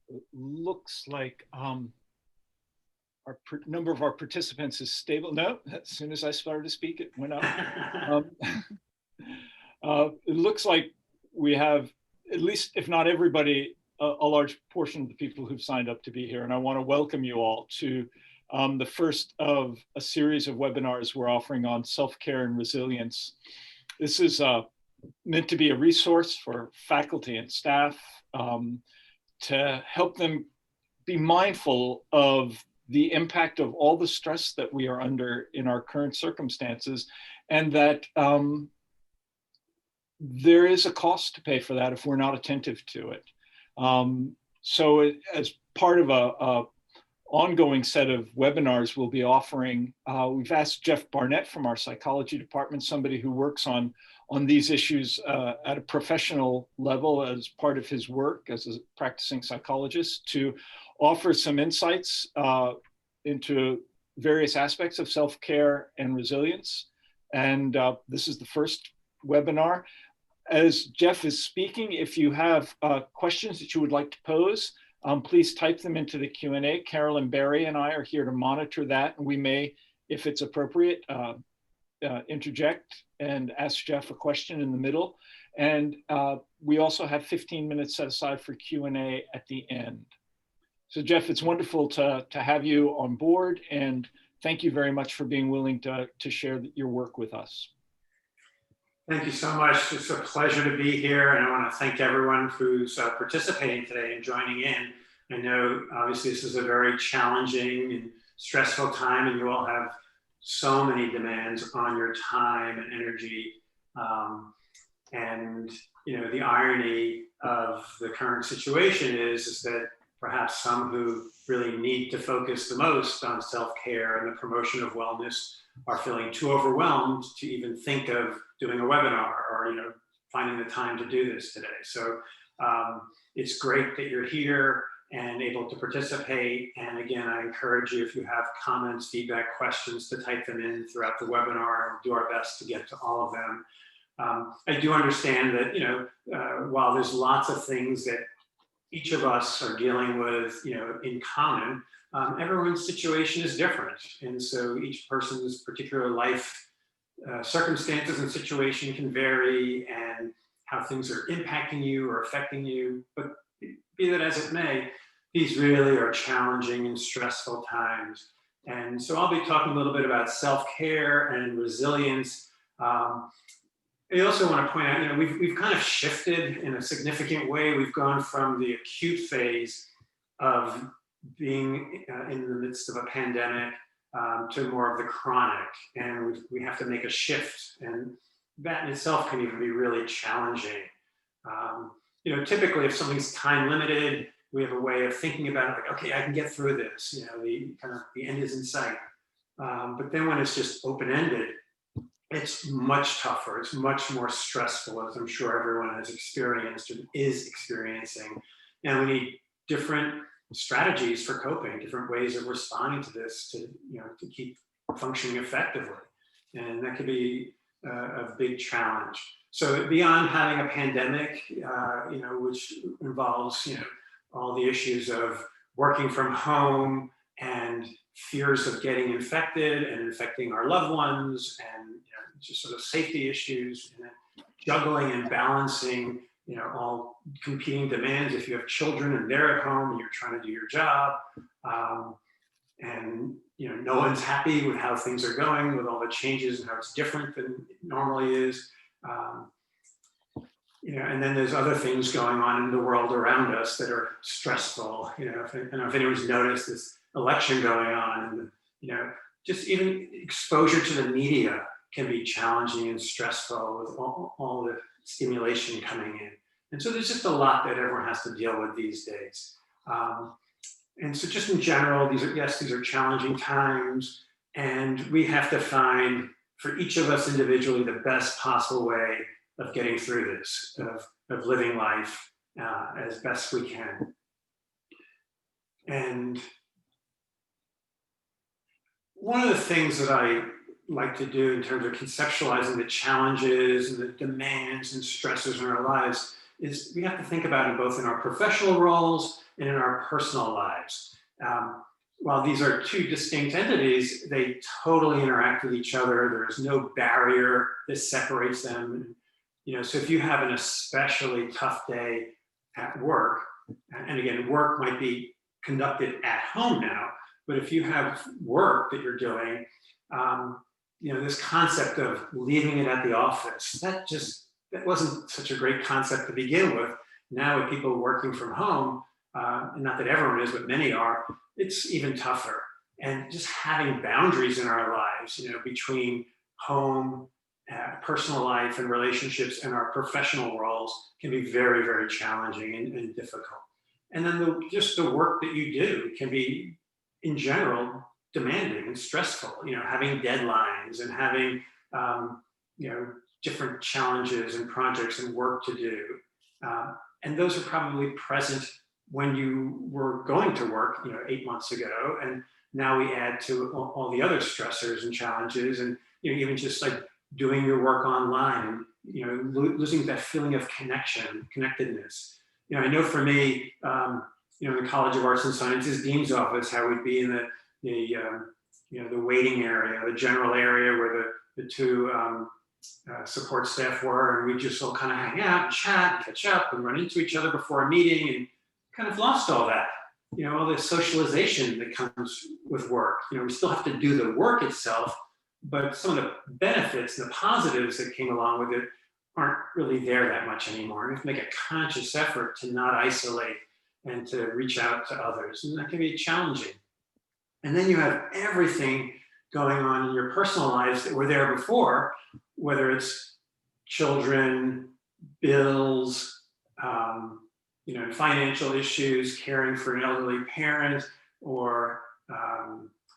It looks like number of our participants is stable. No, as soon as I started to speak, it went up. Um, it looks like we have, at least if not everybody, a large portion of the people who've signed up to be here. And I want to welcome you all to the first of a series of webinars we're offering on self-care and resilience. This is meant to be a resource for faculty and staff to help them be mindful of the impact of all the stress that we are under in our current circumstances, and that there is a cost to pay for that if we're not attentive to it. So as part of a ongoing set of webinars we'll be offering, we've asked Jeff Barnett from our psychology department, somebody who works on these issues at a professional level as part of his work as a practicing psychologist, to offer some insights into various aspects of self-care and resilience. And this is the first webinar. As Jeff is speaking, if you have questions that you would like to pose, please type them into the Q&A. Carolyn Barry and I are here to monitor that, and we may, if it's appropriate, interject and ask Jeff a question in the middle. And we also have 15 minutes set aside for Q&A at the end. So Jeff, it's wonderful to have you on board, and thank you very much for being willing to share your work with us. Thank you so much. It's a pleasure to be here, and I want to thank everyone who's participating today and joining in. I know obviously this is a very challenging and stressful time, and you all have so many demands on your time and energy. And you know, the irony of the current situation is that perhaps some who really need to focus the most on self-care and the promotion of wellness are feeling too overwhelmed to even think of doing a webinar or, you know, finding the time to do this today. So it's great that you're here and able to participate. And again, I encourage you, if you have comments, feedback, questions, to type them in throughout the webinar. We'll do our best to get to all of them. I do understand that, you know, while there's lots of things that each of us are dealing with, you know, in common, everyone's situation is different. And so each person's particular life circumstances and situation can vary, and how things are impacting you or affecting you. But be that as it may, these really are challenging and stressful times. And so I'll be talking a little bit about self-care and resilience. I also want to point out, you know, we've kind of shifted in a significant way. We've gone from the acute phase of being in the midst of a pandemic to more of the chronic, and we have to make a shift, and that in itself can even be really challenging. You know, typically if something's time limited, we have a way of thinking about it like, okay, I can get through this, you know, the end is in sight. But then when it's just open-ended, it's much tougher, it's much more stressful, as I'm sure everyone has experienced and is experiencing. And we need different strategies for coping, different ways of responding to this to, you know, to keep functioning effectively. And that could be a big challenge. So beyond having a pandemic, you know, which involves, you know, all the issues of working from home and fears of getting infected and infecting our loved ones, and, you know, just sort of safety issues, and then juggling and balancing, you know, all competing demands. If you have children and they're at home and you're trying to do your job, and, you know, no one's happy with how things are going, with all the changes and how it's different than it normally is. You know, and then there's other things going on in the world around us that are stressful. You know, I don't know if anyone's noticed this election going on, and, you know, just even exposure to the media can be challenging and stressful with all the stimulation coming in. And so there's just a lot that everyone has to deal with these days. And so just in general, these are challenging times, and we have to find, for each of us individually, the best possible way of getting through this, of living life as best we can. And one of the things that I like to do in terms of conceptualizing the challenges and the demands and stresses in our lives is we have to think about it both in our professional roles and in our personal lives. While these are two distinct entities, they totally interact with each other. There is no barrier that separates them. So if you have an especially tough day at work, and again, work might be conducted at home now, but if you have work that you're doing, this concept of leaving it at the office, that wasn't such a great concept to begin with. Now with people working from home, and not that everyone is, but many are, it's even tougher. And just having boundaries in our lives, between home, personal life and relationships and our professional roles can be very, very challenging and difficult. And then just the work that you do can be, in general, demanding and stressful, having deadlines and having, different challenges and projects and work to do. And those are probably present when you were going to work, 8 months ago. And now we add to all the other stressors and challenges, and even just like doing your work online, losing that feeling of connectedness. I know for me, in the College of Arts and Sciences Dean's office, how we'd be in the waiting area, the general area where the two support staff were, and we just all kind of hang out and chat and catch up and run into each other before a meeting, and kind of lost all that. All the socialization that comes with work. We still have to do the work itself, but some of the benefits, the positives that came along with it aren't really there that much anymore. We have to make a conscious effort to not isolate and to reach out to others, and that can be challenging. And then you have everything going on in your personal lives that were there before, whether it's children, bills, financial issues, caring for an elderly parent, or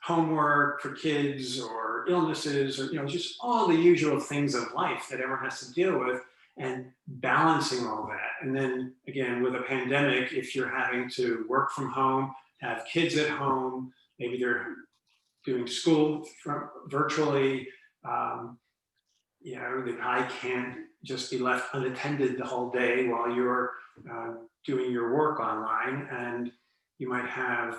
homework for kids, or illnesses, or just all the usual things of life that everyone has to deal with, and balancing all that. And then again, with a pandemic, if you're having to work from home, have kids at home, maybe they're doing school virtually, the eye can't just be left unattended the whole day while you're doing your work online. And you might have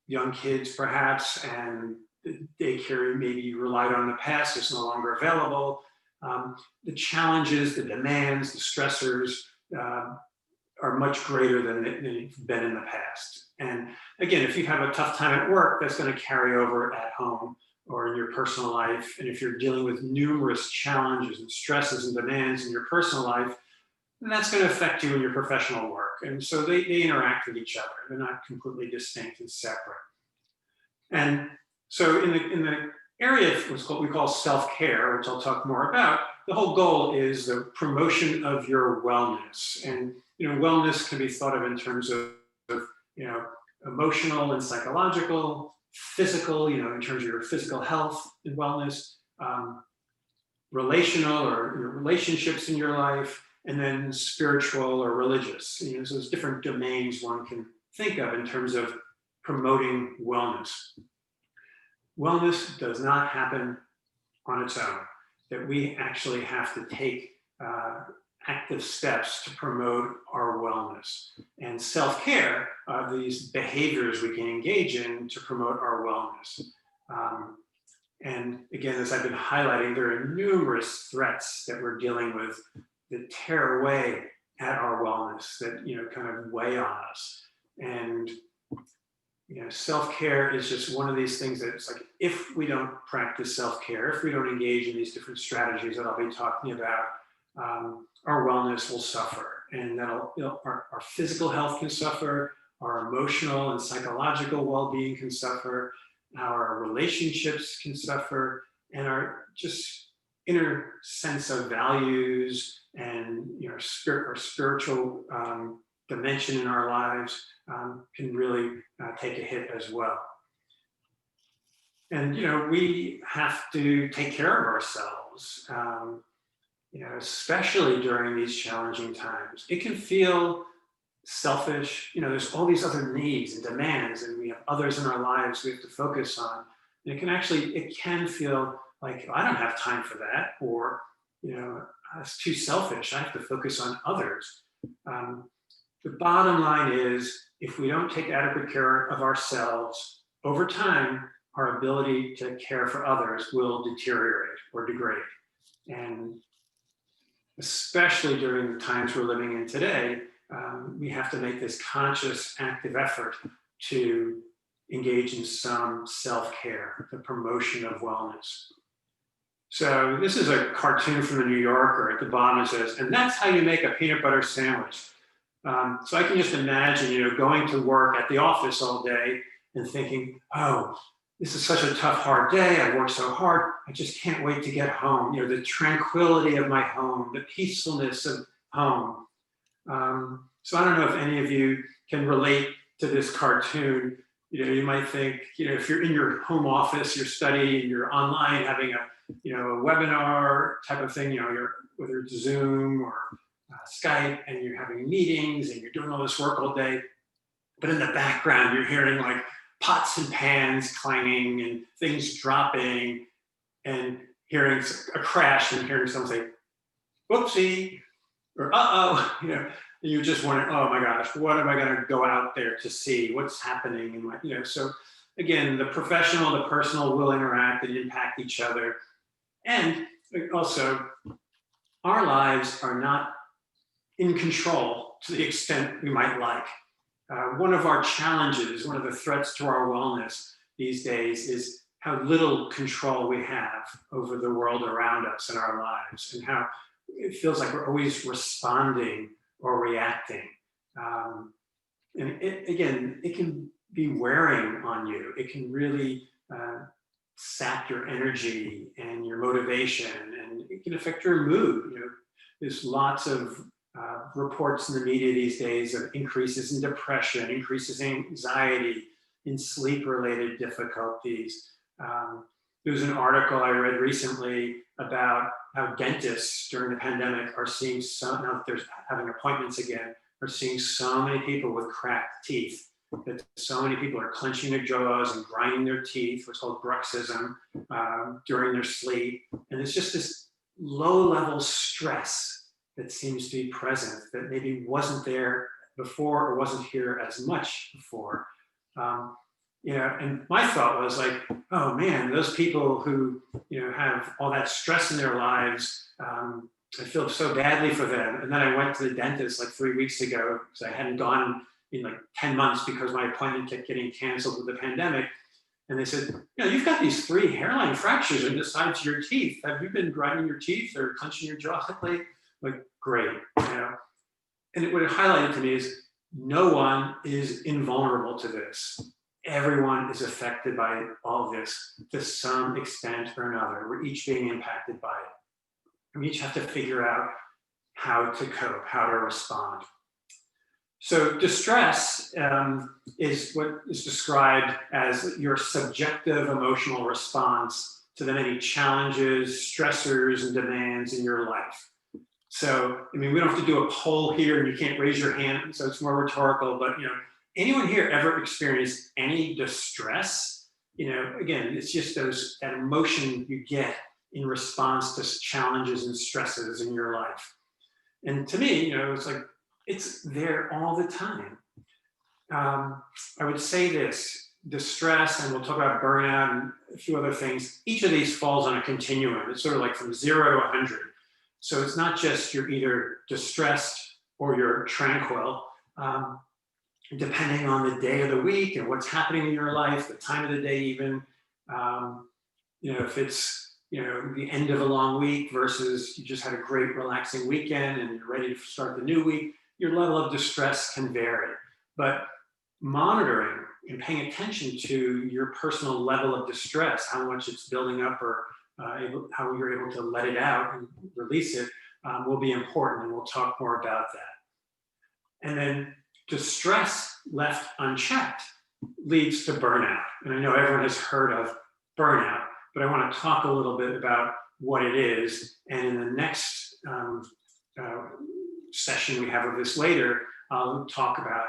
young kids perhaps, and the daycare maybe you relied on in the past is no longer available. The challenges, the demands, the stressors are much greater than they've been in the past. And again, if you have a tough time at work, that's going to carry over at home or in your personal life. And if you're dealing with numerous challenges and stresses and demands in your personal life, then that's going to affect you in your professional work. And so they interact with each other. They're not completely distinct and separate. And so in the area of what we call self-care, which I'll talk more about, the whole goal is the promotion of your wellness. And wellness can be thought of in terms of emotional and psychological, physical, in terms of your physical health and wellness, relational or relationships in your life, and then spiritual or religious. So there's different domains one can think of in terms of promoting wellness. Wellness does not happen on its own, that we actually have to take active steps to promote our wellness. And self-care are these behaviors we can engage in to promote our wellness. And again, as I've been highlighting, there are numerous threats that we're dealing with that tear away at our wellness, that kind of weigh on us. And self-care is just one of these things that it's like, if we don't practice self-care, if we don't engage in these different strategies that I'll be talking about, our wellness will suffer, and our physical health can suffer, our emotional and psychological well-being can suffer, our relationships can suffer, and our just inner sense of values and our spiritual dimension in our lives can really take a hit as well. And we have to take care of ourselves. Especially during these challenging times. It can feel selfish. There's all these other needs and demands, and we have others in our lives we have to focus on. And it can feel like, I don't have time for that, or, it's too selfish. I have to focus on others. The bottom line is, if we don't take adequate care of ourselves, over time, our ability to care for others will deteriorate or degrade. And especially during the times we're living in today, we have to make this conscious, active effort to engage in some self-care, the promotion of wellness. So this is a cartoon from the New Yorker. At the bottom it says, and that's how you make a peanut butter sandwich. So I can just imagine, going to work at the office all day and thinking, oh, this is such a tough, hard day. I worked so hard. I just can't wait to get home. The tranquility of my home, the peacefulness of home. So I don't know if any of you can relate to this cartoon. You might think, if you're in your home office, you're studying, you're online having a webinar type of thing, whether it's Zoom or Skype, and you're having meetings and you're doing all this work all day. But in the background, you're hearing like pots and pans clanging and things dropping, and hearing a crash and hearing someone say, whoopsie, or uh-oh, and you're just wondering, oh my gosh, what am I going to go out there to see? What's happening in my, so again, the professional, the personal will interact and impact each other. And also, our lives are not in control to the extent we might like. One of our challenges, one of the threats to our wellness these days is how little control we have over the world around us and our lives, and how it feels like we're always responding or reacting. And it can be wearing on you. It can really sap your energy and your motivation, and it can affect your mood. There's lots of reports in the media these days of increases in depression, increases in anxiety, in sleep-related difficulties. There was an article I read recently about how dentists during the pandemic are seeing now that they're having appointments again, are seeing so many people with cracked teeth, that so many people are clenching their jaws and grinding their teeth, what's called bruxism, during their sleep. And it's just this low-level stress that seems to be present that maybe wasn't there before or wasn't here as much before. And my thought was like, oh man, those people who have all that stress in their lives, I feel so badly for them. And then I went to the dentist like 3 weeks ago because I hadn't gone in like 10 months because my appointment kept getting canceled with the pandemic. And they said, you've got these 3 hairline fractures on the sides of your teeth. Have you been grinding your teeth or clenching your jaw lately? Like, great. And what it highlighted to me is no one is invulnerable to this. Everyone is affected by all of this to some extent or another. We're each being impacted by it. We each have to figure out how to cope, how to respond. So distress is what is described as your subjective emotional response to the many challenges, stressors, and demands in your life. So, we don't have to do a poll here, and you can't raise your hand, so it's more rhetorical, but, anyone here ever experienced any distress? Again, it's just that emotion you get in response to challenges and stresses in your life. And to me, it's like, it's there all the time. I would say this, distress, and we'll talk about burnout and a few other things, each of these falls on a continuum. It's sort of like from 0 to 100. So it's not just you're either distressed or you're tranquil, depending on the day of the week and what's happening in your life, the time of the day even. If it's the end of a long week versus you just had a great relaxing weekend and you're ready to start the new week, your level of distress can vary. But monitoring and paying attention to your personal level of distress, how much it's building up or how you're able to let it out and release it, will be important, and we'll talk more about that. And then distress left unchecked leads to burnout. And I know everyone has heard of burnout, but I want to talk a little bit about what it is. And in the next session we have of this later, I'll talk about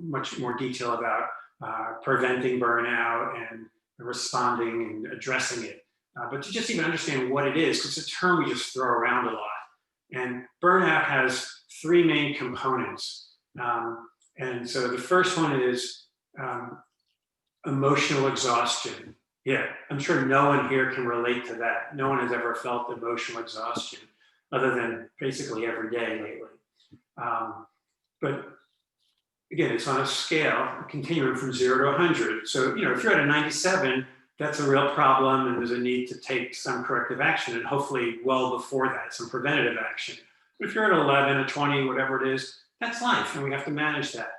much more detail about preventing burnout and responding and addressing it. But to just even understand what it is, because it's a term we just throw around a lot. And burnout has three main components. And so the first one is emotional exhaustion. Yeah, I'm sure no one here can relate to that. No one has ever felt emotional exhaustion other than basically every day lately. But again, it's on a scale, a continuum from 0 to 100. So, if you're at a 97, that's a real problem and there's a need to take some corrective action, and hopefully well before that, some preventative action. But if you're at 11, a 20, whatever it is, that's life and we have to manage that.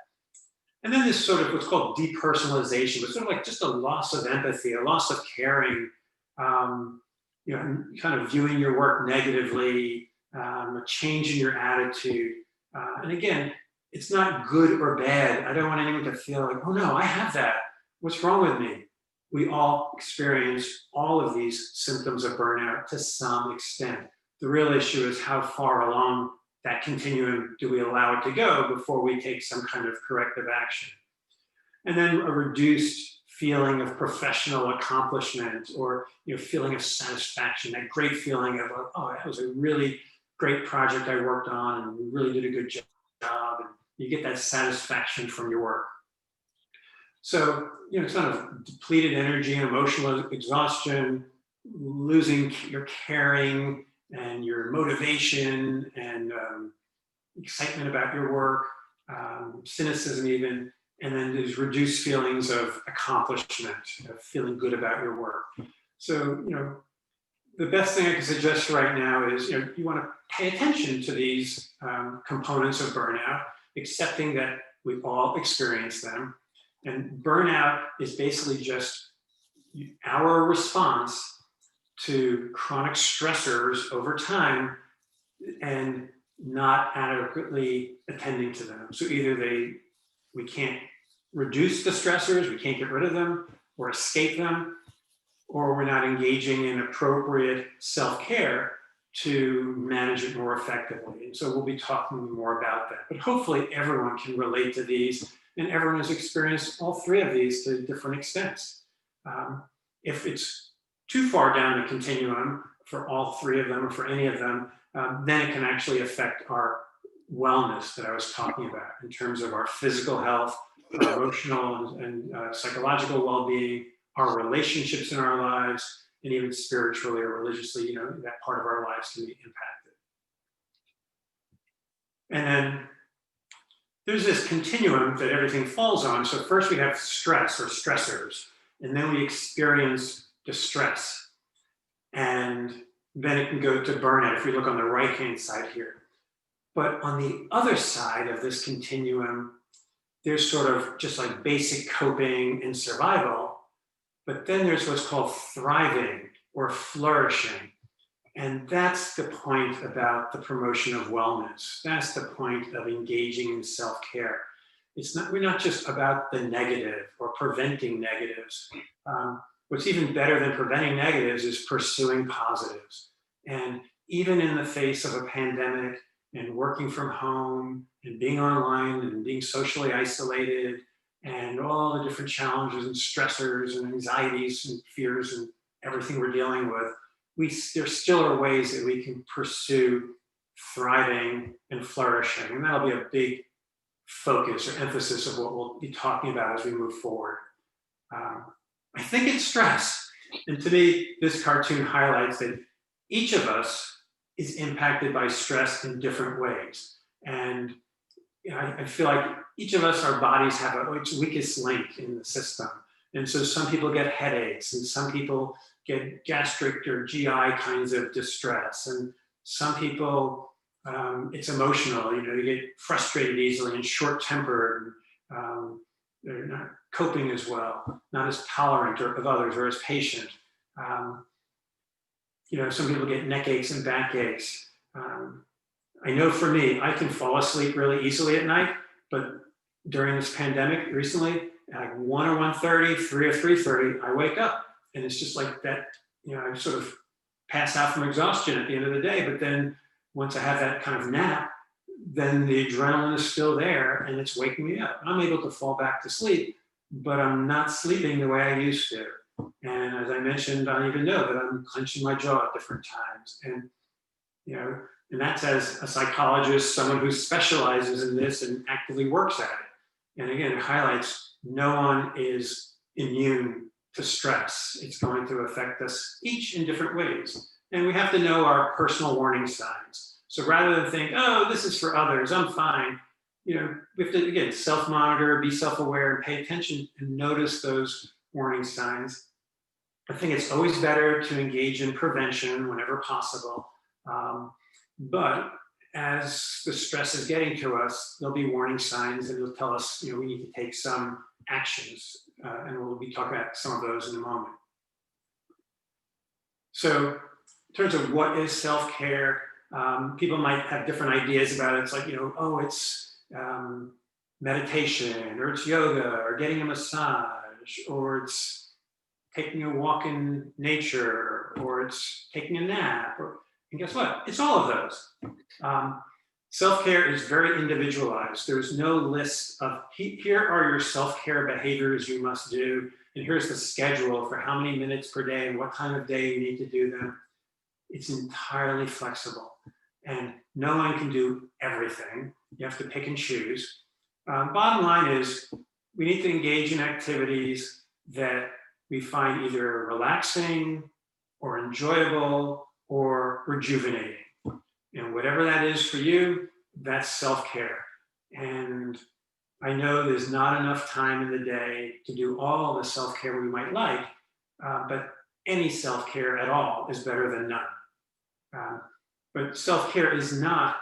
And then this sort of what's called depersonalization, but sort of like just a loss of empathy, a loss of caring, kind of viewing your work negatively, a change in your attitude. And again, it's not good or bad. I don't want anyone to feel like, oh no, I have that. What's wrong with me? We all experience all of these symptoms of burnout to some extent. The real issue is how far along that continuum do we allow it to go before we take some kind of corrective action. And then a reduced feeling of professional accomplishment, or feeling of satisfaction, that great feeling of, oh, that was a really great project I worked on and we really did a good job. And you get that satisfaction from your work. So, it's kind of depleted energy and emotional exhaustion, losing your caring and your motivation and excitement about your work, cynicism even, and then there's reduced feelings of accomplishment, of feeling good about your work. So, the best thing I can suggest right now is, you want to pay attention to these components of burnout, accepting that we all experience them. And burnout is basically just our response to chronic stressors over time and not adequately attending to them. So either we can't reduce the stressors, we can't get rid of them or escape them, or we're not engaging in appropriate self-care to manage it more effectively. And so we'll be talking more about that. But hopefully everyone can relate to these, and everyone has experienced all three of these to different extents. If it's too far down the continuum for all three of them or for any of them, then it can actually affect our wellness that I was talking about in terms of our physical health, our emotional and psychological well-being, our relationships in our lives, and even spiritually or religiously, that part of our lives can be impacted. And then there's this continuum that everything falls on. So first we have stress or stressors, and then we experience distress. And then it can go to burnout if we look on the right-hand side here. But on the other side of this continuum, there's sort of just like basic coping and survival, but then there's what's called thriving or flourishing. And that's the point about the promotion of wellness. That's the point of engaging in self-care. We're not just about the negative or preventing negatives. What's even better than preventing negatives is pursuing positives. And even in the face of a pandemic and working from home and being online and being socially isolated and all the different challenges and stressors and anxieties and fears and everything we're dealing with, there still are ways that we can pursue thriving and flourishing. And that'll be a big focus or emphasis of what we'll be talking about as we move forward. I think it's stress. And to me, this cartoon highlights that each of us is impacted by stress in different ways. And I feel like each of us, our bodies have its weakest link in the system. And so some people get headaches, and some people get gastric or GI kinds of distress. And some people, it's emotional, you get frustrated easily and short-tempered. They're not coping as well, not as tolerant of others or as patient. Some people get neck aches and back aches. I know for me, I can fall asleep really easily at night, but during this pandemic recently, at like 1 or 1:30, 3 or 3:30, I wake up. And it's just like that, I sort of pass out from exhaustion at the end of the day. But then once I have that kind of nap, then the adrenaline is still there and it's waking me up. I'm able to fall back to sleep, but I'm not sleeping the way I used to. And as I mentioned, I even know that I'm clenching my jaw at different times. And, And that's as a psychologist, someone who specializes in this and actively works at it. And again, it highlights no one is immune to stress. It's going to affect us each in different ways. And we have to know our personal warning signs. So rather than think, oh, this is for others, I'm fine, we have to, again, self-monitor, be self-aware, and pay attention and notice those warning signs. I think it's always better to engage in prevention whenever possible. But as the stress is getting to us, there'll be warning signs and it'll tell us, we need to take some actions. And we'll be talking about some of those in a moment. So in terms of what is self-care, people might have different ideas about it. It's like, it's meditation, or it's yoga, or getting a massage, or it's taking a walk in nature, or it's taking a nap, and guess what? It's all of those. Self-care is very individualized. There's no list of, here are your self-care behaviors you must do, and here's the schedule for how many minutes per day and what time of day you need to do them. It's entirely flexible, and no one can do everything. You have to pick and choose. Bottom line is, we need to engage in activities that we find either relaxing or enjoyable or rejuvenating. And whatever that is for you, that's self-care. And I know there's not enough time in the day to do all the self-care we might like, but any self-care at all is better than none. But self-care is not,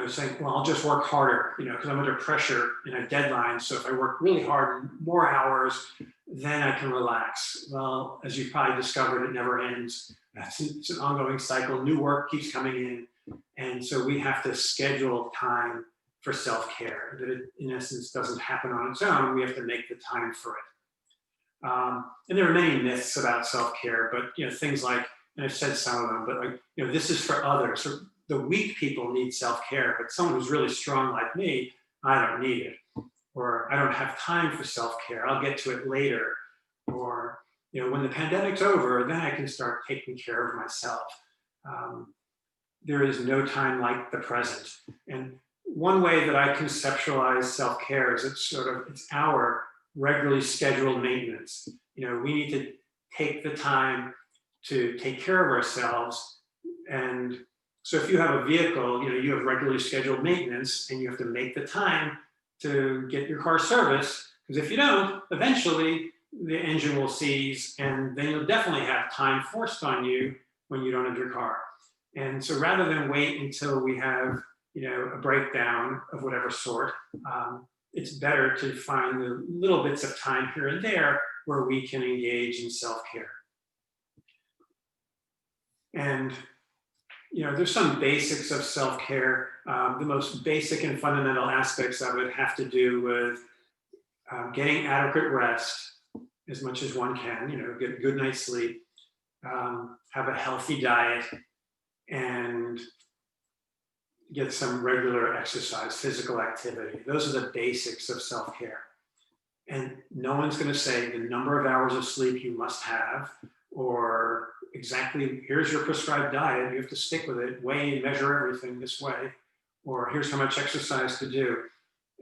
saying, well, I'll just work harder, because I'm under pressure in a deadline. So if I work really hard, more hours, then I can relax. Well, as you've probably discovered, it never ends. It's an ongoing cycle. New work keeps coming in. And so we have to schedule time for self-care, that it, in essence, doesn't happen on its own. We have to make the time for it. And there are many myths about self-care, but things like, and I've said some of them, but like, this is for others. So the weak people need self-care, but someone who's really strong like me, I don't need it. Or I don't have time for self-care, I'll get to it later. Or, when the pandemic's over, then I can start taking care of myself. There is no time like the present. And one way that I conceptualize self-care is it's our regularly scheduled maintenance. We need to take the time to take care of ourselves. And so if you have a vehicle, you have regularly scheduled maintenance, and you have to make the time to get your car serviced, because if you don't, eventually the engine will seize, and then you'll definitely have time forced on you when you don't have your car. And so rather than wait until we have a breakdown of whatever sort, it's better to find the little bits of time here and there where we can engage in self-care. And there's some basics of self-care. The most basic and fundamental aspects of it have to do with getting adequate rest as much as one can, get a good night's sleep, have a healthy diet, and get some regular exercise, physical activity. Those are the basics of self-care. And no one's going to say the number of hours of sleep you must have, or exactly, here's your prescribed diet, you have to stick with it, weigh and measure everything this way, or here's how much exercise to do.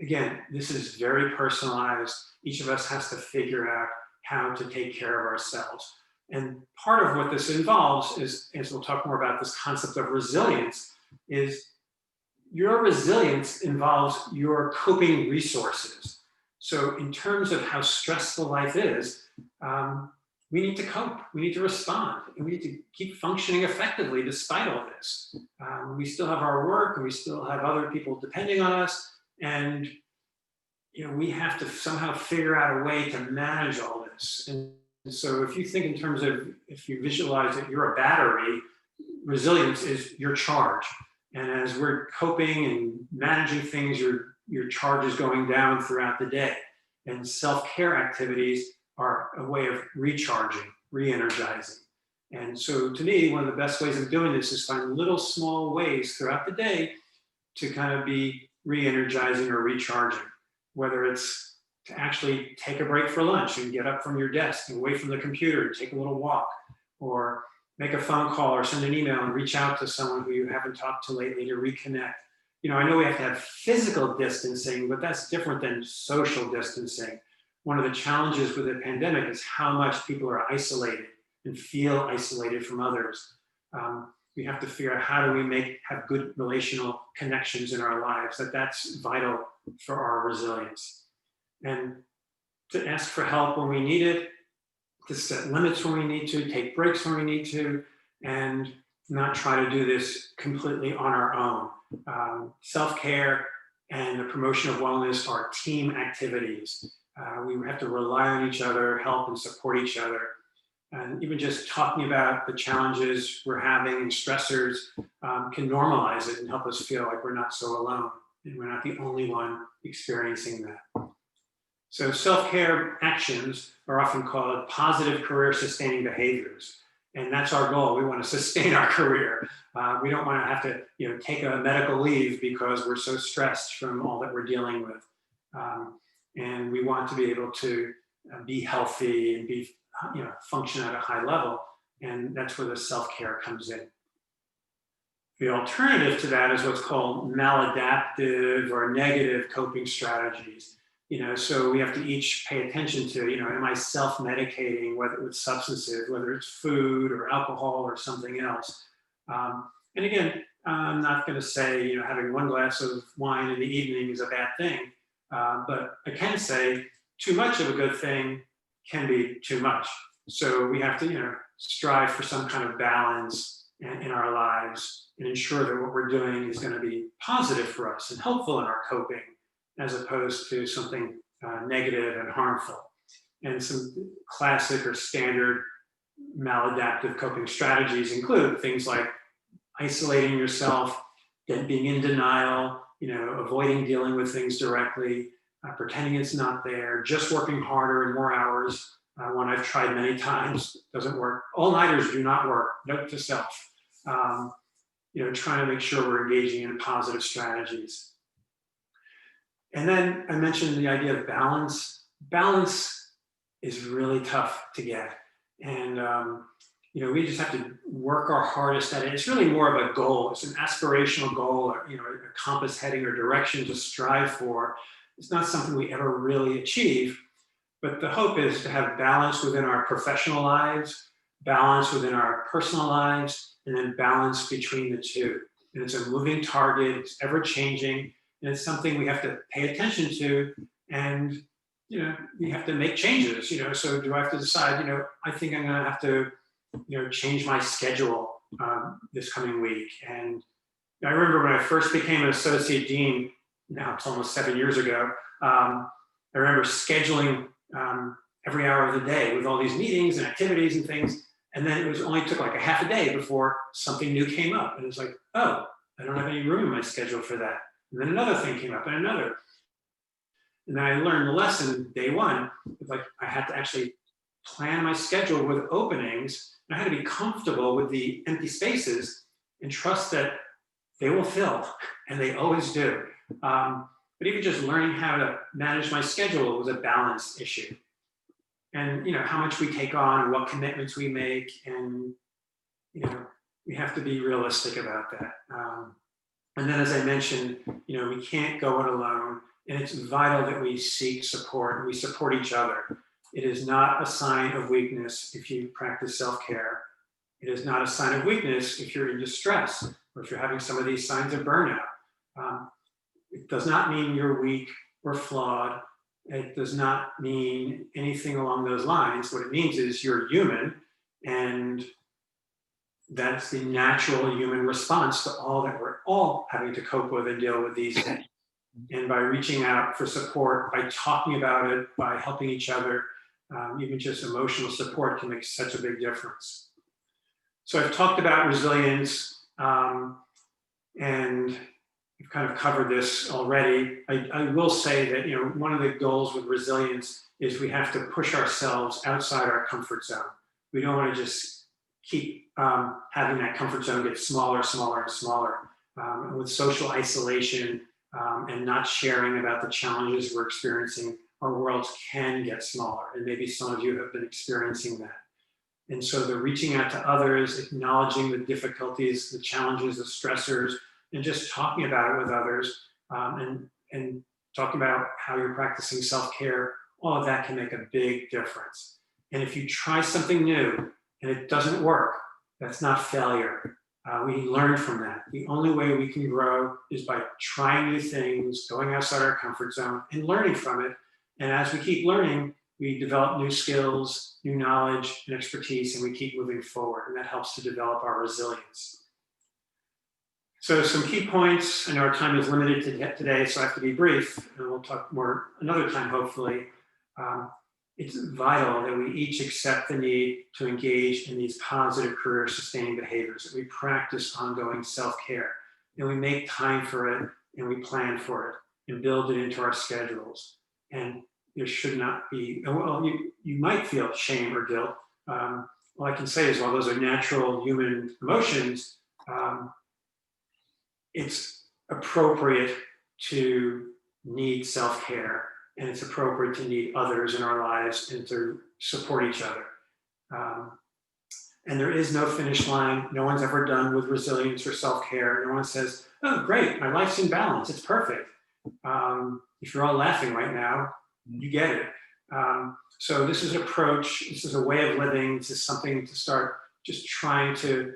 Again, this is very personalized. Each of us has to figure out how to take care of ourselves. And part of what this involves is, as we'll talk more about this concept of resilience, is your resilience involves your coping resources. So in terms of how stressful life is, we need to cope, we need to respond, and we need to keep functioning effectively despite all this. We still have our work, and we still have other people depending on us, and we have to somehow figure out a way to manage all this. And so if you think in terms of, if you visualize that you're a battery, resilience is your charge. And as we're coping and managing things, your charge is going down throughout the day. And self-care activities are a way of recharging, re-energizing. And so to me, one of the best ways of doing this is find little small ways throughout the day to kind of be re-energizing or recharging, whether it's to actually take a break for lunch and get up from your desk and away from the computer and take a little walk, or make a phone call or send an email and reach out to someone who you haven't talked to lately to reconnect. I know we have to have physical distancing, but that's different than social distancing. One of the challenges with the pandemic is how much people are isolated and feel isolated from others. We have to figure out how do we have good relational connections in our lives, that's vital for our resilience. And to ask for help when we need it, to set limits when we need to, take breaks when we need to, and not try to do this completely on our own. Self-care and the promotion of wellness are team activities. We have to rely on each other, help and support each other. And even just talking about the challenges we're having and stressors can normalize it and help us feel like we're not so alone and we're not the only one experiencing that. So self-care actions are often called positive career sustaining behaviors. And that's our goal. We want to sustain our career. We don't want to have to take a medical leave because we're so stressed from all that we're dealing with. And we want to be able to be healthy and be function at a high level. And that's where the self-care comes in. The alternative to that is what's called maladaptive or negative coping strategies. So we have to each pay attention to, am I self-medicating, whether it's substances, whether it's food or alcohol or something else. And again, I'm not going to say, having one glass of wine in the evening is a bad thing. But I can say too much of a good thing can be too much. So we have to, strive for some kind of balance in our lives and ensure that what we're doing is going to be positive for us and helpful in our coping, as opposed to something negative and harmful. And some classic or standard maladaptive coping strategies include things like isolating yourself, then being in denial, avoiding dealing with things directly, pretending it's not there, just working harder and more hours. One I've tried many times, doesn't work. All-nighters do not work, note to self. Trying to make sure we're engaging in positive strategies. And then I mentioned the idea of balance. Balance is really tough to get. And, we just have to work our hardest at it. It's really more of a goal. It's an aspirational goal, or, a compass heading or direction to strive for. It's not something we ever really achieve, but the hope is to have balance within our professional lives, balance within our personal lives, and then balance between the two. And it's a moving target, it's ever changing, and it's something we have to pay attention to. And, we have to make changes, so do I have to decide, I think I'm gonna have to, change my schedule this coming week. And I remember when I first became an associate dean, now it's almost 7 years ago, I remember scheduling every hour of the day with all these meetings and activities and things. And then it only took like a half a day before something new came up. And it was like, oh, I don't have any room in my schedule for that. And then another thing came up and another. And then I learned the lesson day one. It's like I had to actually plan my schedule with openings. And I had to be comfortable with the empty spaces and trust that they will fill, and they always do. But even just learning how to manage my schedule was a balance issue. And how much we take on, what commitments we make, and we have to be realistic about that. And then, as I mentioned, we can't go it alone, and it's vital that we seek support and we support each other. It is not a sign of weakness if you practice self-care. It is not a sign of weakness if you're in distress or if you're having some of these signs of burnout. It does not mean you're weak or flawed. It does not mean anything along those lines. What it means is you're human, and that's the natural human response to all that we're all having to cope with and deal with these days. And by reaching out for support, by talking about it, by helping each other, even just emotional support can make such a big difference. So I've talked about resilience, and we've kind of covered this already. I will say that one of the goals with resilience is we have to push ourselves outside our comfort zone. We don't want to just keep having that comfort zone get smaller, smaller, and smaller. And with social isolation and not sharing about the challenges we're experiencing, our worlds can get smaller. And maybe some of you have been experiencing that. And so the reaching out to others, acknowledging the difficulties, the challenges, the stressors, and just talking about it with others, and talking about how you're practicing self-care, all of that can make a big difference. And if you try something new and it doesn't work, that's not failure. We learn from that. The only way we can grow is by trying new things, going outside our comfort zone, and learning from it. And as we keep learning, we develop new skills, new knowledge, and expertise, and we keep moving forward. And that helps to develop our resilience. So some key points. I know our time is limited today, so I have to be brief, and we'll talk more another time, hopefully. It's vital that we each accept the need to engage in these positive career sustaining behaviors, that we practice ongoing self-care, and we make time for it, and we plan for it, and build it into our schedules. And there should not be, well, you might feel shame or guilt. All I can say is, while those are natural human emotions, it's appropriate to need self-care, and it's appropriate to need others in our lives and to support each other. And there is no finish line. No one's ever done with resilience or self-care. No one says, oh, great, my life's in balance, it's perfect. If you're all laughing right now, you get it. So this is an approach, this is a way of living, this is something to start just trying to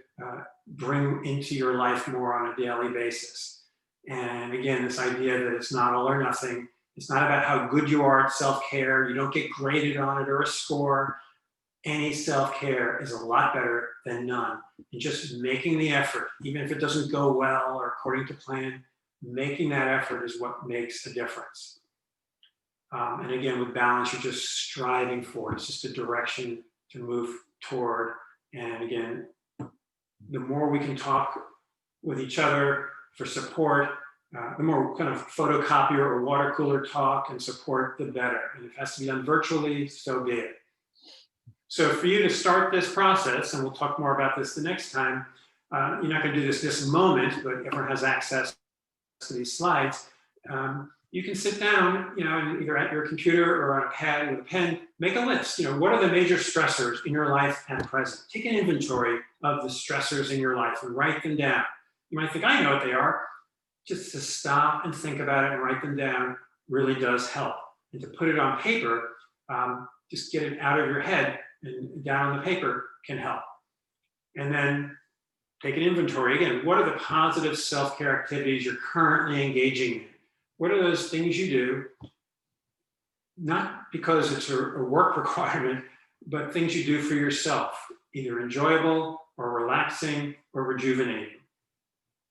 bring into your life more on a daily basis. And again, this idea that it's not all or nothing. It's not about how good you are at self-care. You don't get graded on it or a score. Any self-care is a lot better than none. And just making the effort, even if it doesn't go well or according to plan, making that effort is what makes a difference. And again, with balance, you're just striving for it. It's just a direction to move toward. And again, the more we can talk with each other for support, the more kind of photocopier or water cooler talk and support, the better. And if it has to be done virtually, so be it. So for you to start this process, and we'll talk more about this the next time, you're not going to do this moment, but everyone has access to these slides. You can sit down, and either at your computer or on a pad with a pen, make a list. What are the major stressors in your life at present? Take an inventory of the stressors in your life and write them down. You might think, I know what they are. Just to stop and think about it and write them down really does help. And to put it on paper, just get it out of your head and down on the paper can help. And then take an inventory. Again, what are the positive self-care activities you're currently engaging in? What are those things you do, not because it's a work requirement, but things you do for yourself, either enjoyable or relaxing or rejuvenating?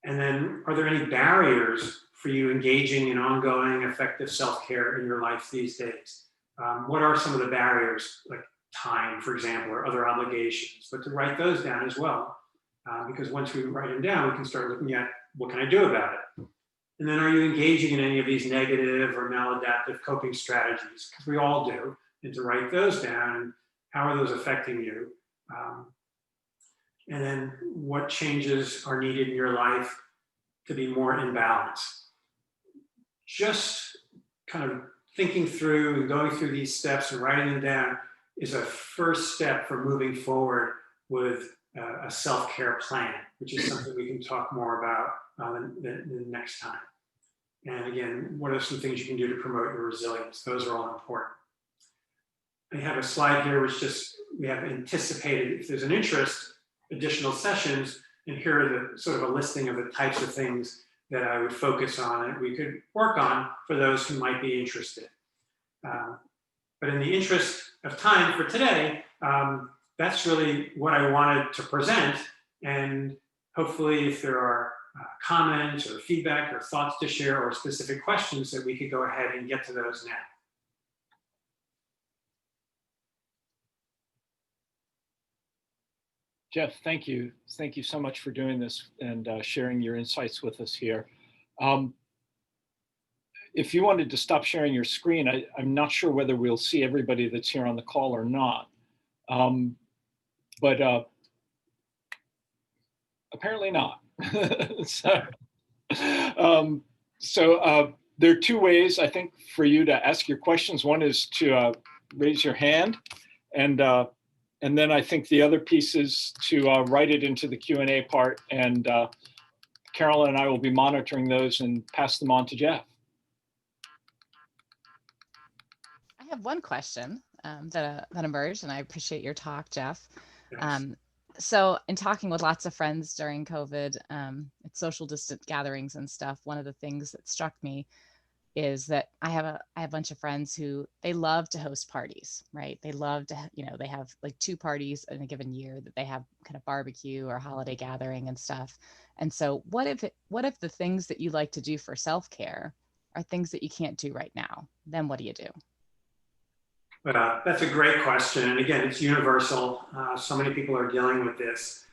And then, are there any barriers for you engaging in ongoing effective self-care in your life these days? What are some of the barriers, like time, for example, or other obligations? But to write those down as well, because once we write them down, we can start looking at what can I do about it? And then, are you engaging in any of these negative or maladaptive coping strategies? Because we all do. And to write those down, and how are those affecting you? And then what changes are needed in your life to be more in balance? Just kind of thinking through and going through these steps and writing them down is a first step for moving forward with a self-care plan, which is something we can talk more about the next time. And again, what are some things you can do to promote your resilience? Those are all important. I have a slide here which just, we have anticipated, if there's an interest, additional sessions, and here are the sort of a listing of the types of things that I would focus on and we could work on for those who might be interested. But in the interest of time for today, that's really what I wanted to present. And hopefully if there are comments or feedback or thoughts to share or specific questions, that we could go ahead and get to those now. Jeff, thank you. Thank you so much for doing this and sharing your insights with us here. If you wanted to stop sharing your screen, I'm not sure whether we'll see everybody that's here on the call or not. But apparently not. So there are two ways, I think, for you to ask your questions. One is to raise your hand and And then I think the other piece is to write it into the Q&A part, and Carolyn and I will be monitoring those and pass them on to Jeff. I have one question that emerged, and I appreciate your talk, Jeff. Yes. So in talking with lots of friends during COVID, at social distant gatherings and stuff, one of the things that struck me is that I have a bunch of friends who they love to host parties, right? They love to, they have like 2 parties in a given year that they have kind of barbecue or holiday gathering and stuff. And so what if the things that you like to do for self-care are things that you can't do right now? Then what do you do? That's a great question. And again, it's universal. So many people are dealing with this.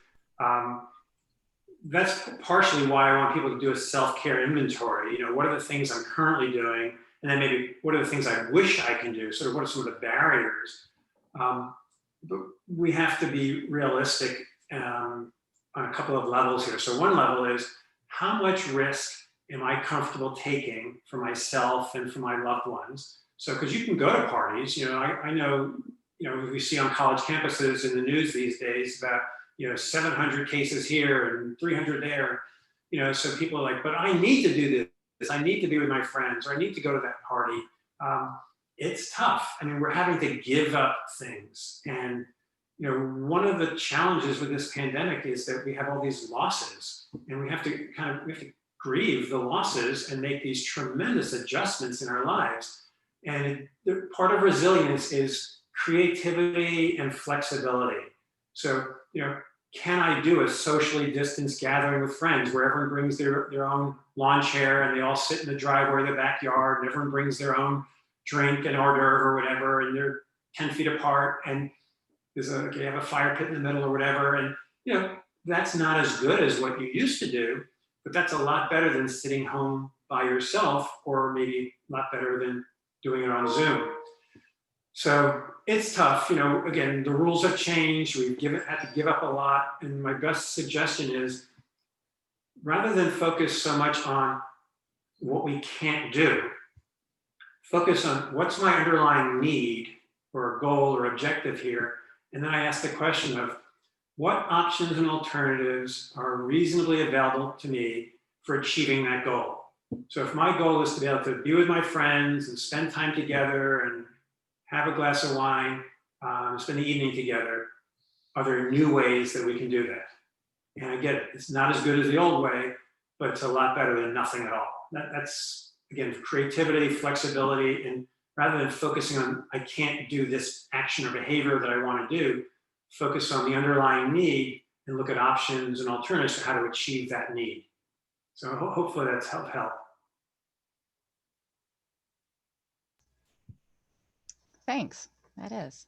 That's partially why I want people to do a self-care inventory. What are the things I'm currently doing? And then maybe what are the things I wish I can do? Sort of what are some of the barriers? But we have to be realistic on a couple of levels here. So one level is, how much risk am I comfortable taking for myself and for my loved ones? So, because you can go to parties, I know, we see on college campuses in the news these days about, 700 cases here and 300 there, so people are like, but I need to do this. I need to be with my friends, or I need to go to that party. It's tough. I mean, we're having to give up things. And, one of the challenges with this pandemic is that we have all these losses, and we have to grieve the losses and make these tremendous adjustments in our lives. And part of resilience is creativity and flexibility. So, can I do a socially distanced gathering with friends where everyone brings their own lawn chair and they all sit in the driveway or the backyard, and everyone brings their own drink and hors d'oeuvre or whatever, and they're 10 feet apart, and they have a fire pit in the middle or whatever. And, that's not as good as what you used to do, but that's a lot better than sitting home by yourself, or maybe a lot better than doing it on Zoom. So it's tough. Again, the rules have changed. We've had to give up a lot. And my best suggestion is, rather than focus so much on what we can't do, focus on what's my underlying need or goal or objective here. And then I ask the question of, what options and alternatives are reasonably available to me for achieving that goal? So if my goal is to be able to be with my friends and spend time together and have a glass of wine, spend the evening together, are there new ways that we can do that? And I get it, it's not as good as the old way, but it's a lot better than nothing at all. That's, again, creativity, flexibility, and rather than focusing on, I can't do this action or behavior that I want to do, focus on the underlying need and look at options and alternatives for how to achieve that need. So hopefully that's helped. Thanks. That is.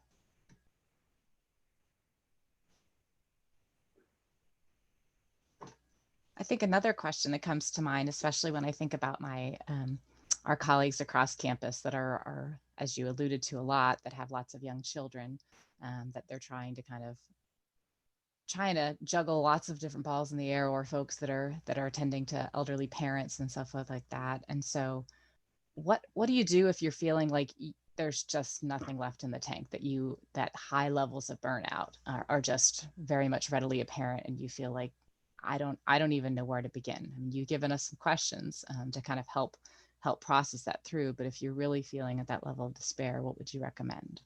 I think another question that comes to mind, especially when I think about my our colleagues across campus that are, as you alluded to a lot, that have lots of young children, that they're trying to juggle lots of different balls in the air, or folks that are attending to elderly parents and stuff like that. And so what do you do if you're feeling like there's just nothing left in the tank, that high levels of burnout are just very much readily apparent, and you feel like I don't even know where to begin? I mean, you've given us some questions to kind of help process that through, but if you're really feeling at that level of despair, what would you recommend?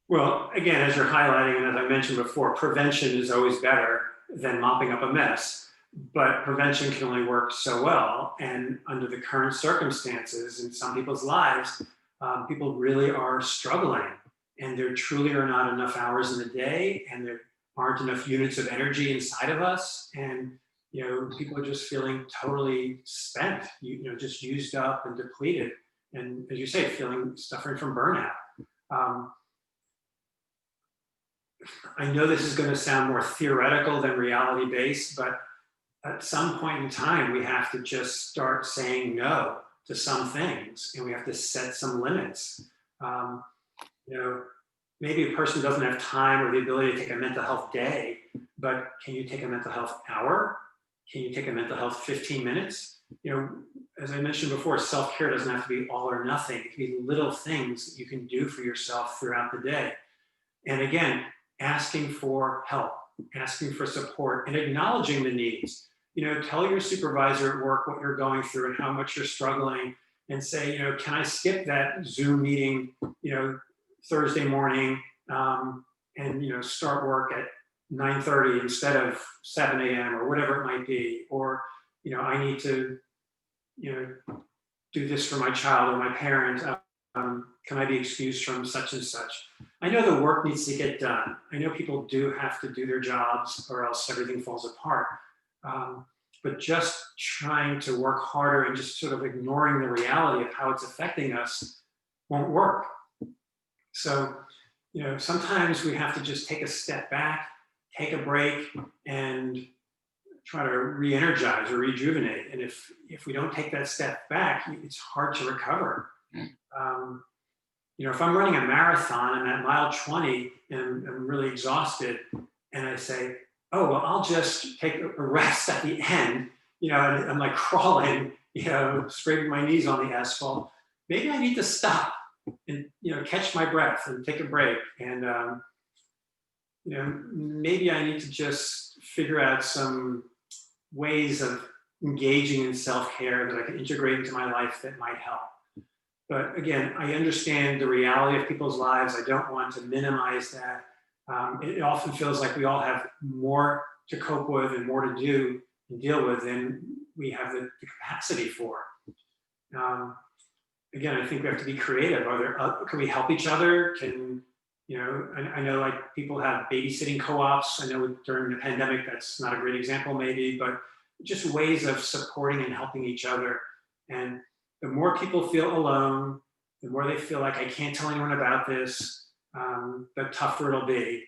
Well, again, as you're highlighting, and as I mentioned before, prevention is always better than mopping up a mess, but prevention can only work so well. And under the current circumstances in some people's lives, people really are struggling, and there truly are not enough hours in the day, and there aren't enough units of energy inside of us. And, people are just feeling totally spent, just used up and depleted. And as you say, suffering from burnout. I know this is going to sound more theoretical than reality-based, but at some point in time, we have to just start saying no to some things, and we have to set some limits. Maybe a person doesn't have time or the ability to take a mental health day, but can you take a mental health hour? Can you take a mental health 15 minutes? As I mentioned before, self-care doesn't have to be all or nothing. It can be little things that you can do for yourself throughout the day. And again, asking for help, asking for support, and acknowledging the needs. Tell your supervisor at work what you're going through and how much you're struggling, and say, can I skip that Zoom meeting, Thursday morning, and start work at 9:30 instead of 7 a.m. or whatever it might be, or I need to do this for my child or my parent. Can I be excused from such and such? I know the work needs to get done. I know people do have to do their jobs or else everything falls apart. But just trying to work harder and just sort of ignoring the reality of how it's affecting us won't work. So, sometimes we have to just take a step back, take a break, and try to re-energize or rejuvenate. And if we don't take that step back, it's hard to recover. If I'm running a marathon and at mile 20 and I'm really exhausted, and I say, oh, well, I'll just take a rest at the end, and I'm like crawling, scraping my knees on the asphalt, maybe I need to stop and, catch my breath and take a break. And, maybe I need to just figure out some ways of engaging in self-care that I can integrate into my life that might help. But again, I understand the reality of people's lives. I don't want to minimize that. It often feels like we all have more to cope with and more to do and deal with than we have the capacity for. Again, I think we have to be creative. Can we help each other? I know like people have babysitting co-ops. I know during the pandemic, that's not a great example maybe, but just ways of supporting and helping each other. And the more people feel alone, the more they feel like I can't tell anyone about this, the tougher it'll be.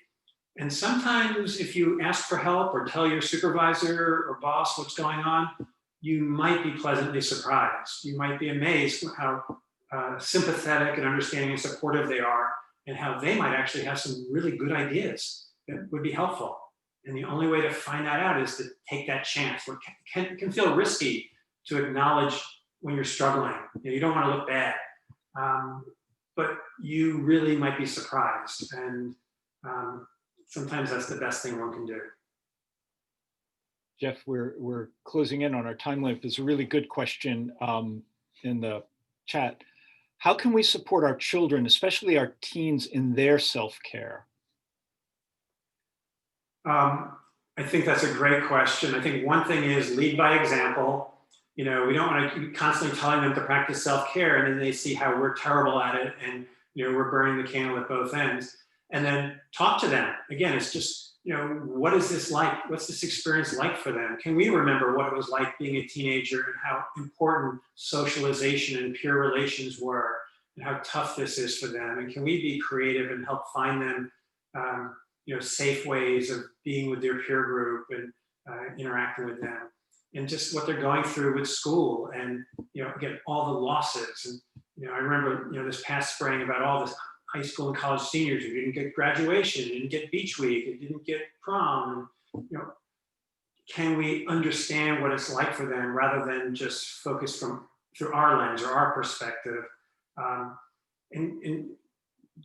And sometimes if you ask for help or tell your supervisor or boss what's going on, you might be pleasantly surprised. You might be amazed how sympathetic and understanding and supportive they are, and how they might actually have some really good ideas that would be helpful. And the only way to find that out is to take that chance. It can feel risky to acknowledge when you're struggling. You don't want to look bad, but you really might be surprised. And sometimes that's the best thing one can do. Jeff, we're closing in on our time limit. There's a really good question in the chat. How can we support our children, especially our teens, in their self-care? I think that's a great question. I think one thing is lead by example. We don't want to keep constantly telling them to practice self-care, and then they see how we're terrible at it, and we're burning the candle at both ends. And then talk to them. Again, it's just, what is this like? What's this experience like for them? Can we remember what it was like being a teenager and how important socialization and peer relations were, and how tough this is for them? And can we be creative and help find them, safe ways of being with their peer group and interacting with them, and just what they're going through with school, and again, all the losses. And I remember this past spring about all this high school and college seniors who didn't get graduation, didn't get beach week, and didn't get prom. Can we understand what it's like for them rather than just focus through our lens or our perspective, and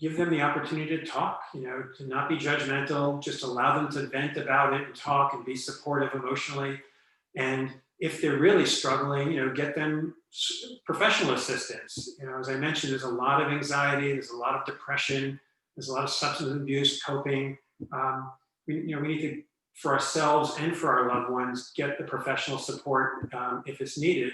give them the opportunity to talk, to not be judgmental, just allow them to vent about it and talk and be supportive emotionally. And if they're really struggling, get them professional assistance. As I mentioned, there's a lot of anxiety, there's a lot of depression, there's a lot of substance abuse coping. We need to, for ourselves and for our loved ones, get the professional support if it's needed.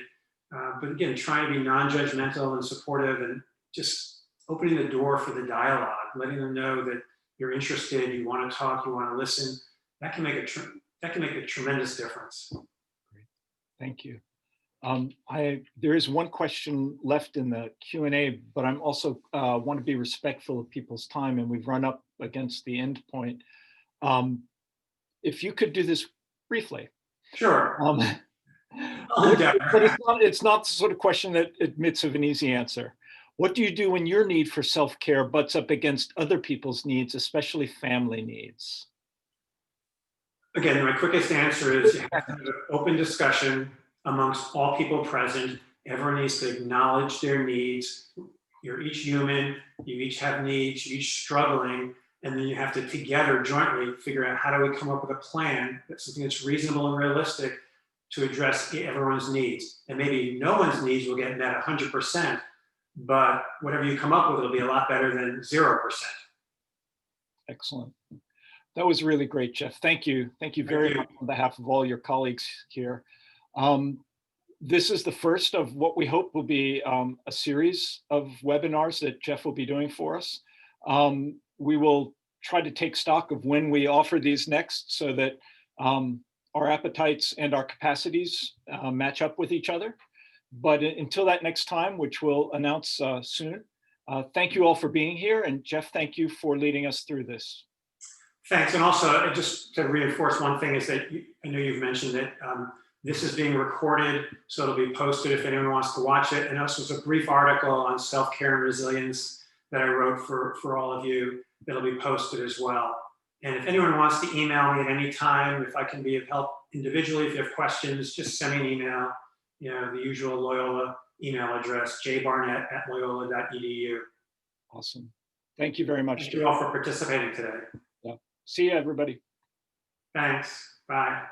But again, trying to be non-judgmental and supportive, and just opening the door for the dialogue, letting them know that you're interested, you want to talk, you want to listen. That can make a tremendous difference. Great. Thank you. There is one question left in the Q&A, but I'm also want to be respectful of people's time, and we've run up against the end point. If you could do this briefly. Sure. But it's not the sort of question that admits of an easy answer. What do you do when your need for self-care butts up against other people's needs, especially family needs? Again, my quickest answer is you have to have an open discussion amongst all people present. Everyone needs to acknowledge their needs. You're each human, you each have needs, you're each struggling. And then you have to together jointly figure out how do we come up with a plan that's something that's reasonable and realistic to address everyone's needs. And maybe no one's needs will get met 100%, but whatever you come up with, it'll be a lot better than 0%. Excellent. That was really great, Jeff. Thank you. Thank you very much on behalf of all your colleagues here. This is the first of what we hope will be a series of webinars that Jeff will be doing for us. We will try to take stock of when we offer these next so that our appetites and our capacities match up with each other. But until that next time, which we'll announce soon, thank you all for being here. And Jeff, thank you for leading us through this. Thanks. And also, just to reinforce one thing is that I know you've mentioned that this is being recorded, so it'll be posted if anyone wants to watch it. And also, it's a brief article on self-care and resilience that I wrote for all of you that'll be posted as well. And if anyone wants to email me at any time, if I can be of help individually, if you have questions, just send me an email. You know, the usual Loyola email address, jbarnett@loyola.edu. Awesome. Thank you very much. Thank you all for participating today. Yeah. See you, everybody. Thanks. Bye.